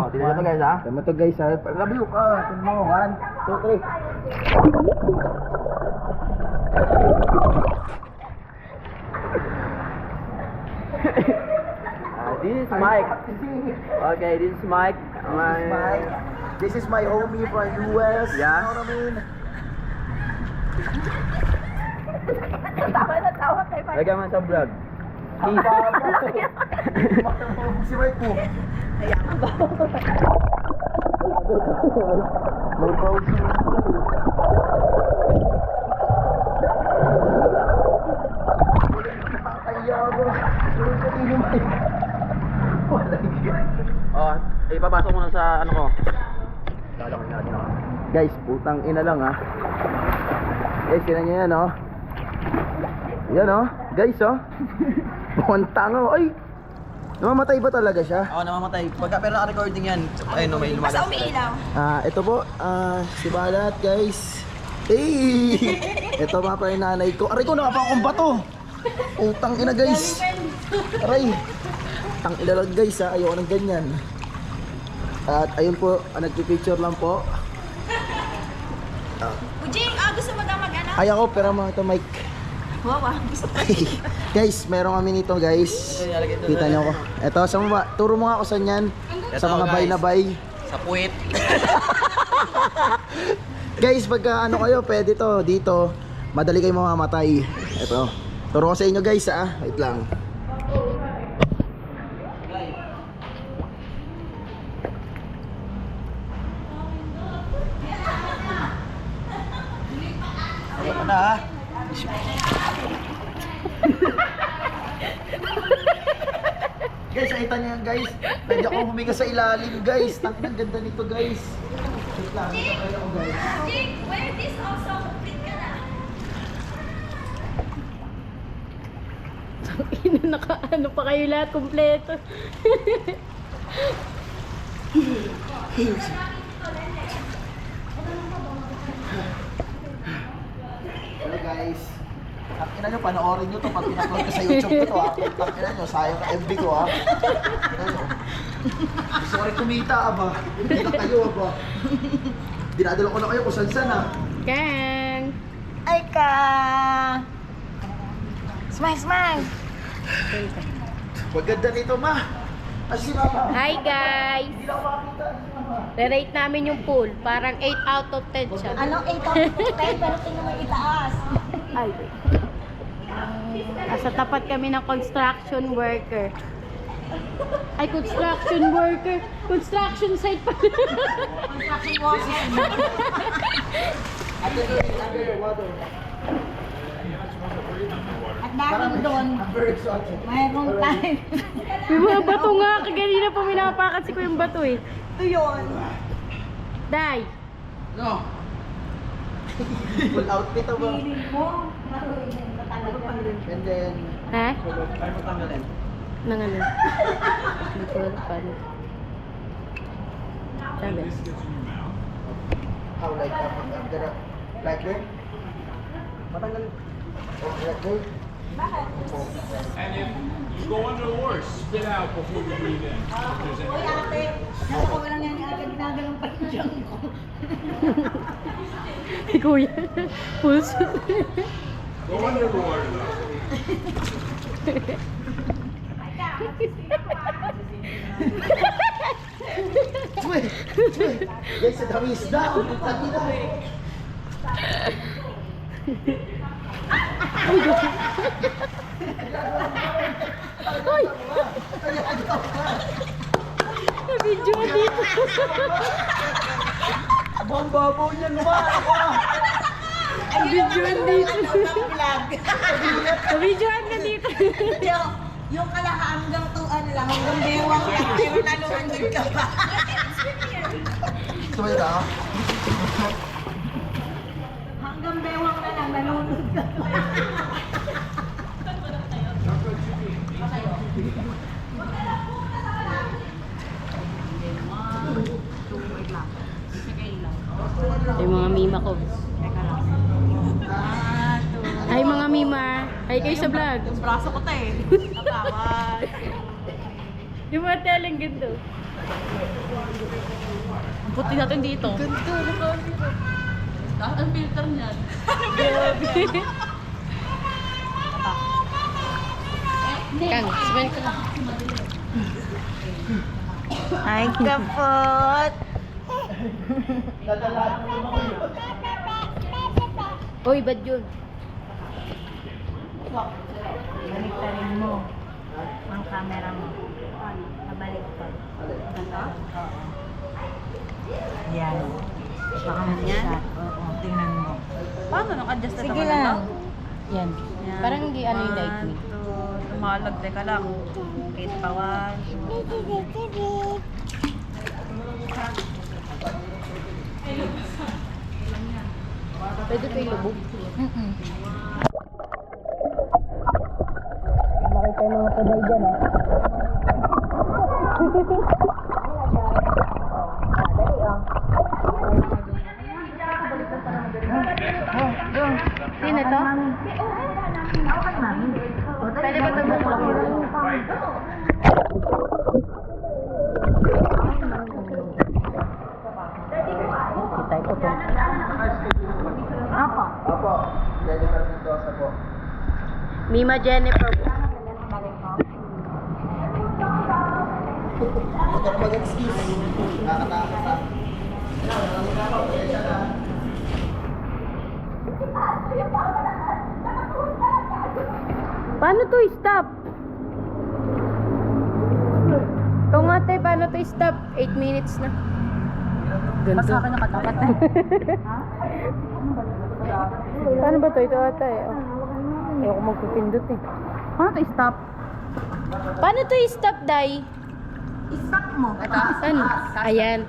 Oh, tignan mo guys ha. Tignan mo to guys ha. Love you ka. Tignan mo. 1, 2, 3. This is Mike. Okay, this is Mike. This is my homie from US. Yeah. You know what I mean? Tawa kay Mike. Lagyan mo sa vlog. Si Mike po. May proud siya. Oh, ipapasok mo na sa ano ko. Guys, putang ina lang ha. Guys, yun nyo yan oh. Yan oh. Guys oh. Buwantang oh. Ay! Namamatay ba talaga siya? Oo, namamatay. Pagka pero naka-recording yan, ayun no, may lumalabas. Basta umiilaw. Ito po, si Balat guys. Hey! Ito mga pa yung nanay ko. Aray ko, nakapa akong bato. Utang ina guys. Aray. Tang ina lang guys ha, ayoko ng ganyan. At ayun po, nagpipicture lang po. Ujing, gusto mo daw mag-ano? Ay ako, pero mga ito mic. Wow, gusto ko. Guys, meron kami nito guys. Kita nyo ko. Ito, sa mga, turo mo nga ako saan yan. Sa mga Ito, bay guys. na bay. Sa puwit. Guys, pagka ano kayo, pwede to dito. Madali kayo mamamatay. Ito. Turo ko sa inyo guys ha. Wait lang. Ano na ha? Guys, nakita niyo yan guys. Pwede akong humiga sa ilalim guys. Ang ganda nito guys. Wait lang, nakakaya ako guys. Ujing, wear this also. Complete ka na. Ina, naka-ano pa kayo lahat, kompleto. Hello guys. Ang ina nyo, panoorin nyo to pag pinag-upload ko sa YouTube ko to ha. Ang ina nyo, sayang ka FB ko ha. Ano? Gusto ko rin kumita aba. Hindi lang kayo aba. Dinadala ko na kayo kung saan ha. Kang! Ay ka! Smile, smile! Maganda nito ma. Asi mama. Hi guys! Hindi lang makakita. Re-rate namin yung pool. Parang 8 out of 10 siya. Anong 8 out of 10? Pero tingnan mo itaas. Ay. Nasa tapat kami ng construction worker. Ay, construction worker. Construction site pa. Construction worker. Under water. At dahil doon, I'm very excited. mayroong time. May mga bato nga. Kaganina pa minapakan si ko yung bato eh. Ito yun. Day. No. Full outfit aba. Piling mo. And then, Ha? Ay mo tanggalin. Nang ano? Hindi ko alam paano. Sabi. how like that? I'm gonna, like this? Matanggalin. Oh, like this? And if you go under the water, spit out before you breathe in. If there's any Uy ate, nasa ko lang yan agad ginagalang pa yung tiyan ko. Si kuya. Pulso. Go under the water though. Guys, sa dami isda. Ang putang ina. Ay! Video dito. Abang babaw niyan naman. Video dito. Vlog. Videoan ka dito. Yung hanggang tuan lang, hanggang bewang lang, pero naluwandod ka pa. Sabay ka? Hanggang bewang na lang, nalunod ka pa. Ay, mga mima ko. Ay, mga mima. Ay, kayo sa vlog. Braso ko tayo. Nabawal. Yung mga telling ganda. Ang puti natin dito. Ganda. Ang filter niyan. Kang, smile ka. Ay, kapot. Uy, bad yun. Baliktarin mo ang camera mo. Mabalik pa. Ganito? Yan. Baka yan? Oo, tingnan mo. Paano naka-adjust na Sige lang. Yan. Yan. Parang hindi ano yung light me. Tumalag. Teka lang. Wait pa. 1, 2. Pwede pa yung lubog. Makita yung mga kabay dyan, ha? Sino to? Pwede ba ito Kita ko to. Apo. Pwede ka dito sa po. Mima Jennifer. Huwag ka na mag-excuse. Nakakatakot na. Paano to stop? Ikaw nga tayo, paano to stop? 8 minutes na. Ganto. Mas akin nakatapat na. Paano ba to? Ito ata eh. Oh. Ayoko magpipindot eh. Paano to stop? Paano to stop, Day? Stop mo. Ito. Ano? Ayan.